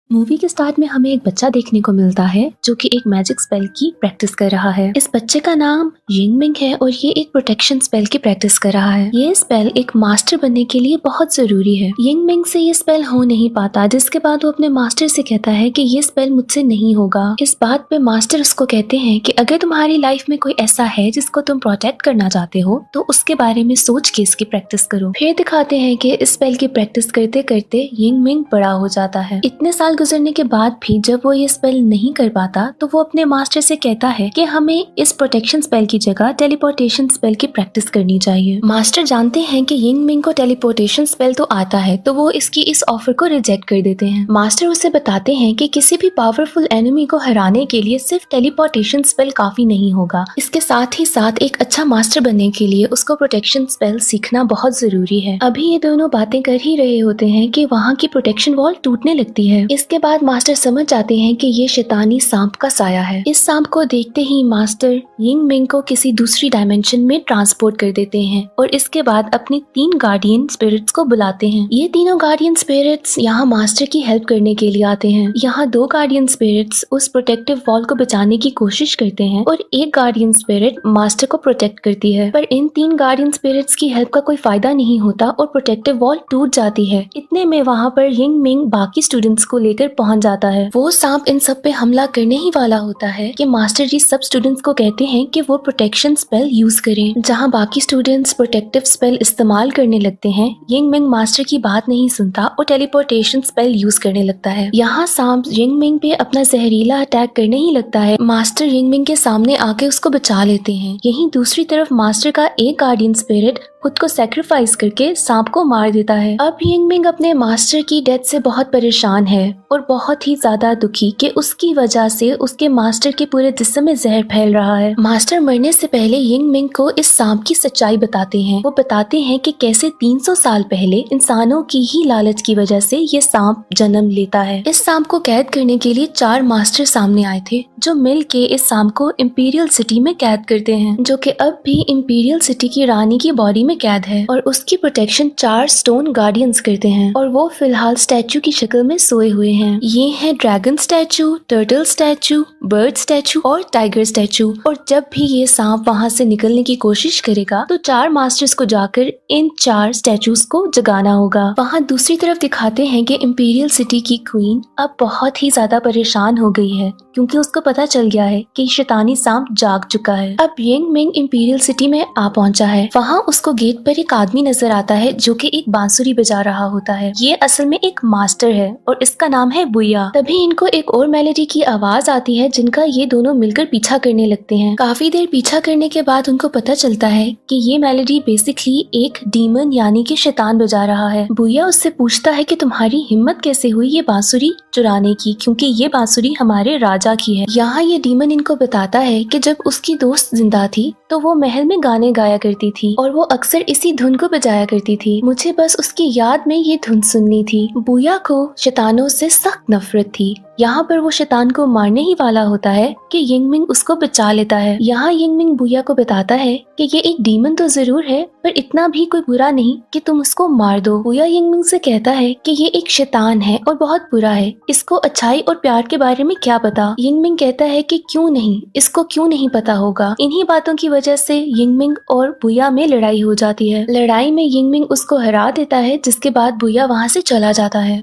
Movie के start में हमें एक बच्चा देखने को मिलता है जो कि एक मैजिक स्पेल की प्रैक्टिस कर रहा है। इस बच्चे का नाम यिंगमिंग है और ये एक प्रोटेक्शन स्पेल की प्रैक्टिस कर रहा है। ये स्पेल एक मास्टर बनने के लिए बहुत जरूरी है। यिंगमिंग से ये स्पेल हो नहीं पाता, जिसके बाद वो अपने मास्टर से कहता है कि ये स्पेल मुझसे नहीं होगा। इस बात पे मास्टर उसको कहते हैं कि अगर तुम्हारी लाइफ में कोई ऐसा है जिसको तुम प्रोटेक्ट करना चाहते हो तो उसके बारे में सोच के इसकी प्रैक्टिस करो। फिर दिखाते हैं कि इस स्पेल की प्रैक्टिस करते करते यिंगमिंग बड़ा हो जाता है। इतने साल गुजरने के बाद भी जब वो ये स्पेल नहीं कर पाता तो वो अपने मास्टर से कहता है कि हमें इस प्रोटेक्शन स्पेल की जगह टेलीपोर्टेशन स्पेल की प्रैक्टिस करनी चाहिए। मास्टर जानते हैं कि यिंगमिंग को टेलीपोर्टेशन स्पेल तो आता है, तो वो इसकी इस ऑफर को रिजेक्ट कर देते हैं। मास्टर उसे बताते हैं कि किसी भी पावरफुल एनिमी को हराने के लिए सिर्फ टेलीपोर्टेशन स्पेल काफी नहीं होगा, इसके साथ ही साथ एक अच्छा मास्टर बनने के लिए उसको प्रोटेक्शन स्पेल सीखना बहुत जरूरी है। अभी ये दोनों बातें कर ही रहे होते हैं कि वहाँ की प्रोटेक्शन वॉल टूटने लगती है। इसके बाद मास्टर समझ जाते हैं कि ये शैतानी सांप का साया है। इस सांप को देखते ही मास्टर यिंगमिंग को किसी दूसरी डायमेंशन में ट्रांसपोर्ट कर देते हैं और इसके बाद अपने 3 गार्डियन स्पिरिट्स को बुलाते हैं। ये तीनों गार्डियन स्पिरिट्स यहाँ मास्टर की हेल्प करने के लिए आते हैं। यहाँ 2 गार्डियन स्पिरिट्स उस प्रोटेक्टिव वॉल को बचाने की कोशिश करते हैं और एक गार्डियन स्पिरिट मास्टर को प्रोटेक्ट करती है, पर इन 3 गार्डियन स्पिरिट्स की हेल्प का कोई फायदा नहीं होता और प्रोटेक्टिव वॉल टूट जाती है। इतने में वहाँ पर यिंगमिंग बाकी स्टूडेंट्स को लेकर पहुँच जाता है। वो सांप इन सब पे हमला करने ही वाला होता है कि मास्टर जी सब स्टूडेंट्स को कहते हैं कि वो प्रोटेक्शन स्पेल यूज करें। जहाँ बाकी स्टूडेंट्स प्रोटेक्टिव स्पेल इस्तेमाल करने लगते हैं, यिंगमिंग मास्टर की बात नहीं सुनता और टेलीपोर्टेशन स्पेल यूज करने लगता है। यहाँ सांप यिंगमिंग पे अपना जहरीला अटैक करने ही लगता है। मास्टर यिंगमिंग के सामने आके उसको बचा लेते हैं। यहीं दूसरी तरफ मास्टर का एक गार्डियन स्पिरिट खुद को सैक्रिफाइस करके सांप को मार देता है। अब यिंगमिंग अपने मास्टर की डेथ से बहुत परेशान है और बहुत ही ज्यादा दुखी कि उसकी वजह से उसके मास्टर के पूरे जिस्म में जहर फैल रहा है। मास्टर मरने से पहले यिंगमिंग को इस सांप की सच्चाई बताते हैं। वो बताते हैं कि कैसे 300 साल पहले इंसानों की ही लालच की वजह से ये सांप जन्म लेता है। इस सांप को कैद करने के लिए 4 मास्टर सामने आए थे जो मिल के इस सांप को इंपीरियल सिटी में कैद करते हैं, जो कि अब भी इंपीरियल सिटी की रानी की बॉडी में कैद है और उसकी प्रोटेक्शन 4 स्टोन गार्डियंस करते हैं और वो फिलहाल स्टैचू की शक्ल में सोए हुए हैं। ये है dragon statue, turtle statue, bird statue और टाइगर स्टैचू। और जब भी ये सांप वहाँ से निकलने की कोशिश करेगा तो 4 मास्टर्स को जाकर इन 4 स्टैचूज को जगाना होगा। वहाँ दूसरी तरफ दिखाते हैं कि इंपीरियल सिटी की क्वीन अब बहुत ही ज्यादा परेशान हो गई है क्योंकि उसको पता चल गया है कि शैतानी सांप जाग चुका है। अब यिंगमिंग इंपीरियल सिटी में आ पहुंचा है। वहाँ उसको गेट पर एक आदमी नजर आता है जो कि एक बांसुरी बजा रहा होता है। ये असल में एक मास्टर है और इसका नाम है बुया। तभी इनको एक और मेलोडी की आवाज आती है जिनका ये दोनों मिलकर पीछा करने लगते हैं। काफी देर पीछा करने के बाद उनको पता चलता है कि ये मेलोडी बेसिकली एक डीमन यानी कि शैतान बजा रहा है। बुया उससे पूछता है कि तुम्हारी हिम्मत कैसे हुई ये बांसुरी चुराने की, क्योंकि ये बांसुरी हमारे राजा की है। यहाँ ये डीमन इनको बताता है कि जब उसकी दोस्त जिंदा थी तो वो महल में गाने गाया करती थी और वो अक्सर इसी धुन को बजाया करती थी। मुझे बस उसकी याद में ये धुन सुननी थी। बुया को शैतानों से सख्त नफरत थी। यहाँ पर वो शैतान को मारने ही वाला होता है कि यिंगमिंग उसको बचा लेता है। यहाँ यिंगमिंग बुया को बताता है कि ये एक डीमन तो जरूर है पर इतना भी कोई बुरा नहीं कि तुम उसको मार दो। बुया यिंगमिंग से कहता है कि ये एक शैतान है और बहुत बुरा है, इसको अच्छाई और प्यार के बारे में क्या पता। यिंगमिंग कहता है कि क्यों नहीं, इसको क्यों नहीं पता होगा। इन्हीं बातों की वजह से यिंगमिंग और बुया में लड़ाई हो जाती है। लड़ाई में यिंगमिंग उसको हरा देता है, जिसके बाद बुया वहाँ से चला जाता है।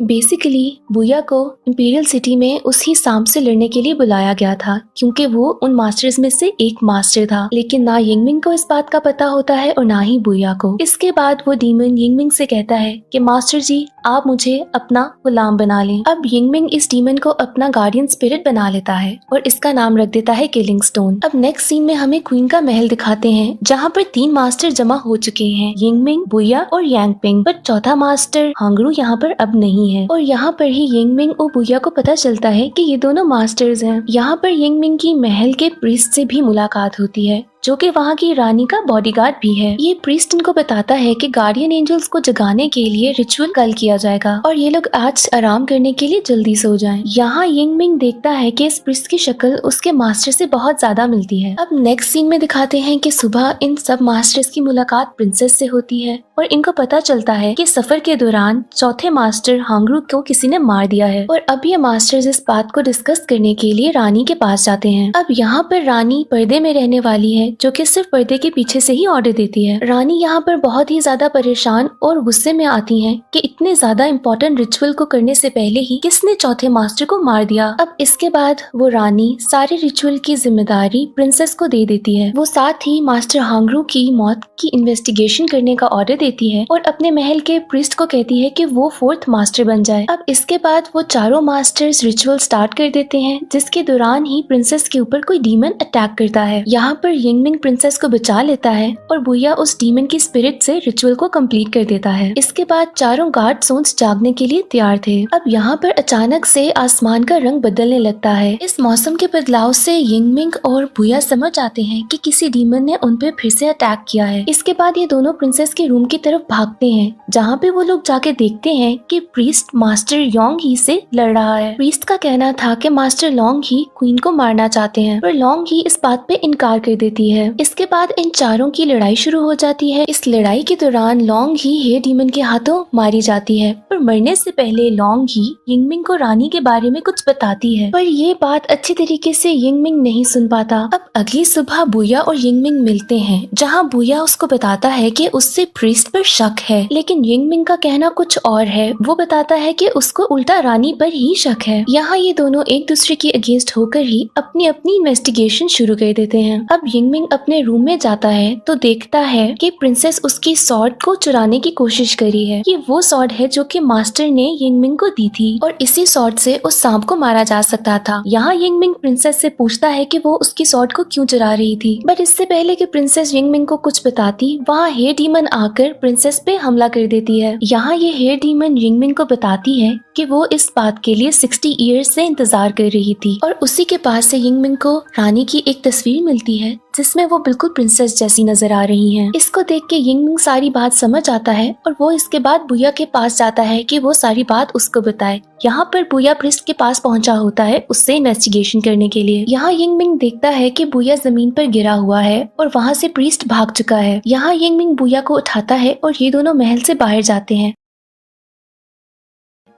बेसिकली बुया को इंपीरियल सिटी में उसी सांप से लड़ने के लिए बुलाया गया था क्योंकि वो उन मास्टर्स में से एक मास्टर था, लेकिन ना यिंगमिंग को इस बात का पता होता है और ना ही बुया को। इसके बाद वो डीमन यिंगमिंग से कहता है कि मास्टर जी आप मुझे अपना गुलाम बना लें। अब यिंगमिंग इस डीमन को अपना गार्डियन स्पिरिट बना लेता है और इसका नाम रख देता है किलिंग स्टोन। अब नेक्स्ट सीन में हमें क्वीन का महल दिखाते हैं जहाँ पर 3 मास्टर जमा हो चुके हैं, यिंगमिंग, बुया और यांगपिंग, पर चौथा मास्टर हांगरू यहाँ पर अब नहीं है। और यहाँ पर ही यिंगमिंग और बुया को पता चलता है कि ये दोनों मास्टर्स हैं। यहाँ पर यिंगमिंग की महल के प्रीस्ट से भी मुलाकात होती है जो कि वहाँ की रानी का बॉडीगार्ड भी है। ये प्रीस्ट इनको बताता है कि गार्डियन एंजल्स को जगाने के लिए रिचुअल कल किया जाएगा और ये लोग आज आराम करने के लिए जल्दी सो जाएं। यहाँ यिंग मिंग देखता है कि इस प्रीस्ट की शक्ल उसके मास्टर से बहुत ज्यादा मिलती है। अब नेक्स्ट सीन में दिखाते हैं कि सुबह इन सब मास्टर्स की मुलाकात प्रिंसेस से होती है और इनको पता चलता है कि सफर के दौरान चौथे मास्टर हांगरू को किसी ने मार दिया है और अब ये मास्टर्स इस बात को डिस्कस करने के लिए रानी के पास जाते हैं। अब यहाँ पर रानी पर्दे में रहने वाली है, जो कि सिर्फ पर्दे के पीछे से ही ऑर्डर देती है। रानी यहाँ पर बहुत ही ज्यादा परेशान और गुस्से में आती हैं कि इतने ज्यादा इम्पोर्टेंट रिचुअल को करने से पहले ही किसने चौथे मास्टर को मार दिया। अब इसके बाद वो रानी सारे रिचुअल की जिम्मेदारी प्रिंसेस को दे देती है। वो साथ ही मास्टर हांगरू की मौत की इन्वेस्टिगेशन करने का ऑर्डर देती है और अपने महल के प्रीस्ट को कहती है कि वो फोर्थ मास्टर बन जाए। अब इसके बाद वो चारों मास्टर्स रिचुअल स्टार्ट कर देते हैं, जिसके दौरान ही प्रिंसेस के ऊपर कोई डीमन अटैक करता है। यहाँ पर यिंग मिंग प्रिंसेस को बचा लेता है और बुया उस डीमन की स्पिरिट से रिचुअल को कंप्लीट कर देता है। इसके बाद चारों गार्ड सोन्स जागने के लिए तैयार थे। अब यहाँ पर अचानक से आसमान का रंग बदलने लगता है। इस मौसम के बदलाव से यिंग मिंग और बुया समझ आते हैं कि किसी डीमन ने उन पे फिर से अटैक किया है। इसके बाद ये दोनों प्रिंसेस के रूम की तरफ भागते हैं, जहाँ पे वो लोग जाके देखते हैं कि प्रीस्ट मास्टर योंग ही से लड़ रहा है। प्रीस्ट का कहना था कि मास्टर लोंग ही क्वीन को मारना चाहते हैं, पर लोंग ही इस बात पे इनकार कर देती है। इसके बाद इन चारों की लड़ाई शुरू हो जाती है। इस लड़ाई के दौरान लोंग ही हे डीमन के हाथों मारी जाती है, पर मरने से पहले लोंग ही यिंग मिंग को रानी के बारे में कुछ बताती है, पर ये बात अच्छी तरीके से यिंग मिंग नहीं सुन पाता। अब अगली सुबह बुया और यिंग मिंग मिलते हैं, जहाँ बुया उसको बताता है कि उससे प्रीस्ट पर शक है, लेकिन यिंग मिंग का कहना कुछ और है। वो बताता है कि उसको उल्टा रानी पर ही शक है। यहाँ ये दोनों एक दूसरे के अगेंस्ट होकर ही अपनी अपनी इन्वेस्टिगेशन शुरू कर देते हैं। अब यिंग मिंग अपने रूम में जाता है तो देखता है कि प्रिंसेस उसकी सॉर्ड को चुराने की कोशिश करी है। ये वो सॉर्ड है जो कि मास्टर ने यिंग मिंग को दी थी और इसी सॉर्ड से उस सांप को मारा जा सकता था। यहाँ यिंग मिंग प्रिंसेस से पूछता है कि वो उसकी सॉर्ड को क्यों चुरा रही थी, बट इससे पहले कि प्रिंसेस यिंग मिंग को कुछ बताती, वहाँ हेयर डीमन आकर प्रिंसेस पे हमला कर देती है। यहाँ ये हेयर डीमन यिंग मिंग को बताती है कि वो इस बात के लिए 60 ईयर्स से इंतजार कर रही थी और उसी के पास से यिंग मिंग को रानी की एक तस्वीर मिलती है जिसमें वो बिल्कुल प्रिंसेस जैसी नजर आ रही हैं। इसको देख के यिंग मिंग सारी बात समझ आता है और वो इसके बाद बुया के पास जाता है कि वो सारी बात उसको बताए। यहाँ पर बुया प्रिस्ट के पास पहुंचा होता है उससे इन्वेस्टिगेशन करने के लिए। यहाँ यिंग मिंग देखता है कि बुया जमीन पर गिरा हुआ है और वहाँ से प्रीस्ट भाग चुका है। यहाँ यिंग मिंग बुया को उठाता है और ये दोनों महल से बाहर जाते हैं।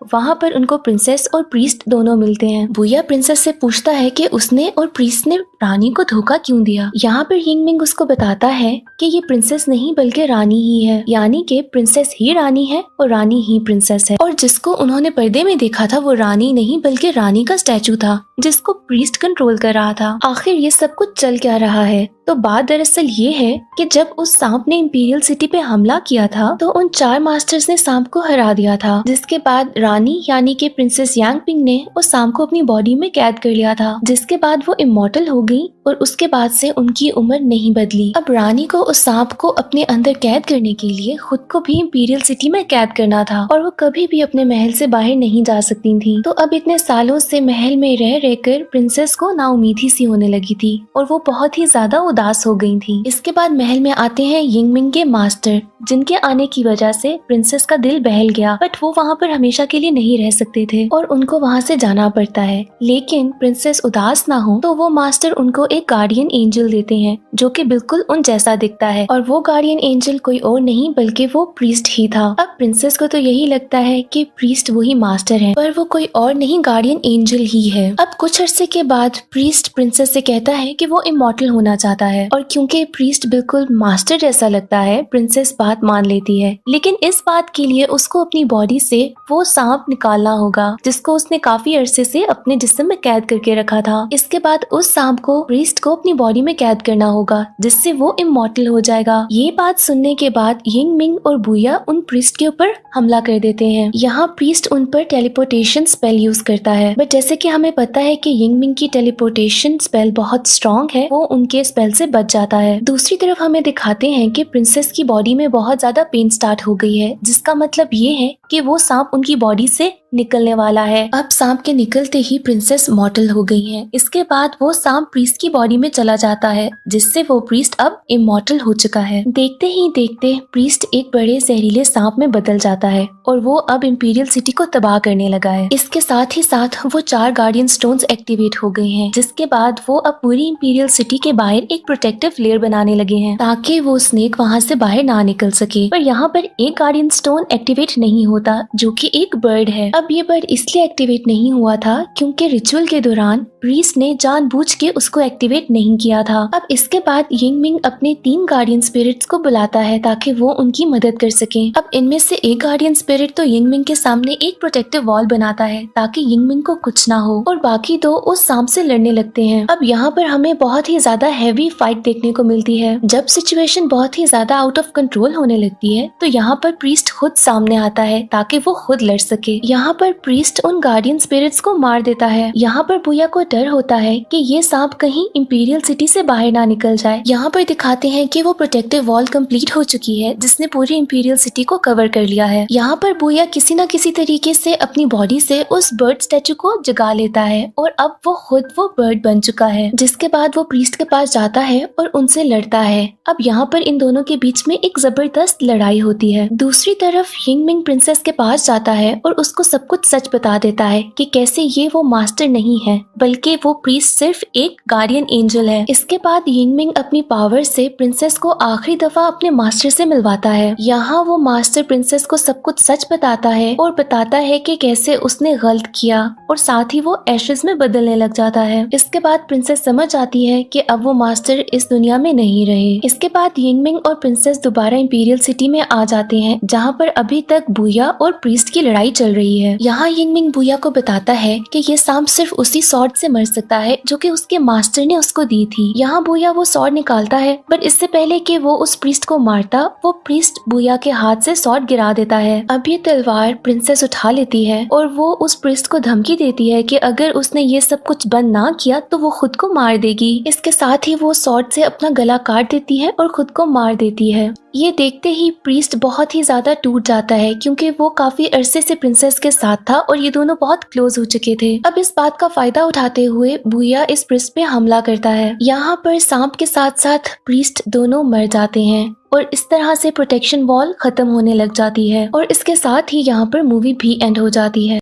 वहाँ पर उनको प्रिंसेस और प्रीस्ट दोनों मिलते हैं। बुया प्रिंसेस से पूछता है कि उसने और प्रीस्ट ने रानी को धोखा क्यों दिया। यहाँ पर यिंग मिंग उसको बताता है कि ये प्रिंसेस नहीं बल्कि रानी ही है, यानी कि प्रिंसेस ही रानी है और रानी ही प्रिंसेस है, और जिसको उन्होंने पर्दे में देखा था वो रानी नहीं बल्कि रानी का स्टैचू था जिसको प्रीस्ट कंट्रोल कर रहा था। आखिर ये सब कुछ चल क्या रहा है? तो बात दरअसल ये है कि जब उस सांप ने इंपीरियल सिटी पे हमला किया था तो उन 4 मास्टर्स ने सांप को हरा दिया था, जिसके बाद रानी यानी कि प्रिंसेस यांग पिंग ने उस सांप को अपनी बॉडी में कैद कर लिया था, जिसके बाद वो इमॉर्टल हो गई और उसके बाद से उनकी उम्र नहीं बदली। अब रानी को उस सांप को अपने अंदर कैद करने के लिए खुद को भी इंपीरियल सिटी में कैद करना था और वो कभी भी अपने महल से बाहर नहीं जा सकती थी। तो अब इतने सालों से महल में रह रहकर प्रिंसेस को नाउमीदी सी होने लगी थी और वो बहुत ही ज्यादा उदास हो गई थी। इसके बाद महल में आते हैं यिंग मिंग के मास्टर, जिनके आने की वजह से प्रिंसेस का दिल बहल गया, बट वो वहाँ पर हमेशा के लिए नहीं रह सकते थे और उनको वहाँ से जाना पड़ता है। लेकिन प्रिंसेस उदास ना हो तो वो मास्टर उनको एक गार्डियन एंजल देते हैं जो कि बिल्कुल उन जैसा दिखता है, और वो गार्डियन एंजल कोई और नहीं बल्कि वो प्रीस्ट ही था। अब प्रिंसेस को तो यही लगता है कि प्रीस्ट वही मास्टर है, पर वो कोई और नहीं गार्डियन एंजल ही है। अब कुछ अरसे के बाद प्रीस्ट प्रिंसेस से कहता है कि वो इमॉर्टल होना चाहता है, और क्योंकि प्रीस्ट बिल्कुल मास्टर जैसा लगता है प्रिंसेस बात मान लेती है। लेकिन इस बात के लिए उसको अपनी बॉडी से वो सांप निकालना होगा जिसको उसने काफी अरसे से अपने जिस्म में कैद करके रखा था। इसके बाद उस सांप को प्रीस्ट को अपनी बॉडी में कैद करना होगा जिससे वो इमॉर्टल हो जाएगा। ये बात सुनने के बाद यिंग मिंग और बुया उन प्रीस्ट के ऊपर हमला कर देते हैं। यहाँ प्रीस्ट उन पर टेलीपोर्टेशन स्पेल यूज करता है, बट जैसे कि हमें पता है कि यिंग मिंग की टेलीपोर्टेशन स्पेल बहुत स्ट्रॉन्ग है, वो उनके स्पेल से बच जाता है। दूसरी तरफ हमें दिखाते हैं कि प्रिंसेस की बॉडी में बहुत ज्यादा पेन स्टार्ट हो गई है, जिसका मतलब ये है कि वो सांप उनकी बॉडी से निकलने वाला है। अब सांप के निकलते ही प्रिंसेस मॉर्टल हो गई है। इसके बाद वो सांप प्रीस्ट की बॉडी में चला जाता है, जिससे वो प्रीस्ट अब इमॉर्टल हो चुका है। देखते ही देखते प्रीस्ट एक बड़े जहरीले सांप में बदल जाता है और वो अब इंपीरियल सिटी को तबाह करने लगा है। इसके साथ ही साथ वो 4 गार्डियन स्टोन्स एक्टिवेट हो गए हैं, जिसके बाद वो अब पूरी इंपीरियल सिटी के बाहर एक प्रोटेक्टिव लेयर बनाने लगे हैं ताकि वो स्नेक वहाँ से बाहर ना निकल सके। पर यहाँ पर एक गार्डियन स्टोन एक्टिवेट नहीं होता, जो कि एक बर्ड है। अब ये बर्ड इसलिए एक्टिवेट नहीं हुआ था क्योंकि रिचुअल के दौरान प्रीस्ट ने जानबूझ के उसको एक्टिवेट नहीं किया था। अब इसके बाद यिंग मिंग अपने 3 गार्डियन स्पिरिट्स को बुलाता है ताकि वो उनकी मदद कर सके। अब इनमें से एक गार्डियन स्पिरिट तो यिंग मिंग के सामने एक प्रोटेक्टिव वॉल बनाता है ताकि यिंग मिंग को कुछ ना हो, और बाकी 2 उस सांप से लड़ने लगते हैं। अब यहाँ पर हमें बहुत ही ज्यादा हैवी फाइट देखने को मिलती है। जब सिचुएशन बहुत ही ज्यादा आउट ऑफ कंट्रोल होने लगती है तो यहाँ पर प्रीस्ट खुद सामने आता है ताकि वो खुद लड़ सके। यहाँ पर प्रीस्ट उन गार्डियन स्पिरिट्स को मार देता है। यहाँ पर बुया को डर होता है कि ये सांप कहीं इंपीरियल सिटी से बाहर ना निकल जाए। यहाँ पर दिखाते हैं कि वो प्रोटेक्टिव वॉल कंप्लीट हो चुकी है, जिसने पूरी इंपीरियल सिटी को कवर कर लिया है। यहाँ पर बुया किसी न किसी तरीके से अपनी बॉडी से उस बर्ड स्टैचू को जगा लेता है और अब वो खुद वो बर्ड बन चुका है। जिसके बाद वो प्रीस्ट के पास जाता है और उनसे लड़ता है। अब यहाँ पर इन दोनों के बीच में एक जबरदस्त लड़ाई होती है। दूसरी तरफ यिंग मिंग प्रिंसेस के पास जाता है और उसको सब कुछ सच बता देता है कि कैसे ये वो मास्टर नहीं है, बल्कि वो प्रीस्ट सिर्फ एक गार्डियन एंजल है। इसके बाद यिंग मिंग अपनी पावर से प्रिंसेस को आखिरी दफा अपने मास्टर से मिलवाता है। यहाँ वो मास्टर प्रिंसेस को सब कुछ सच बताता है और बताता है कि कैसे उसने गलत किया, और साथ ही वो एशेस में बदलने लग जाता है। इसके बाद प्रिंसेस समझ आती है कि अब वो मास्टर इस दुनिया में नहीं रहे। इसके बाद यिंग मिंग और प्रिंसेस दोबारा इंपीरियल सिटी में आ जाते हैं, जहाँ पर अभी तक बुया और प्रीस्ट की लड़ाई चल रही है। यहाँ यिंग मिंग बुया को बताता है कि ये सांप सिर्फ उसी सॉर्ड से मर सकता है जो कि उसके मास्टर ने उसको दी थी। यहाँ बुया वो सॉर्ड निकालता है, पर इससे पहले कि वो उस प्रीस्ट को मारता, वो प्रीस्ट बुया के हाथ से सॉर्ड गिरा देता है। अब ये तलवार प्रिंसेस उठा लेती है और वो उस प्रीस्ट को धमकी देती है कि अगर उसने ये सब कुछ बंद ना किया तो वो खुद को मार देगी। इसके साथ ही वो सॉर्ड से अपना गला काट देती है और खुद को मार देती है। ये देखते ही प्रीस्ट बहुत ही ज्यादा टूट जाता है क्योंकि वो काफी अरसे से प्रिंसेस के साथ था और ये दोनों बहुत क्लोज हो चुके थे। अब इस बात का फायदा उठाते हुए बुया इस प्रीस्ट पे हमला करता है। यहाँ पर सांप के साथ साथ प्रीस्ट दोनों मर जाते हैं और इस तरह से प्रोटेक्शन वॉल खत्म होने लग जाती है और इसके साथ ही यहाँ पर मूवी भी एंड हो जाती है।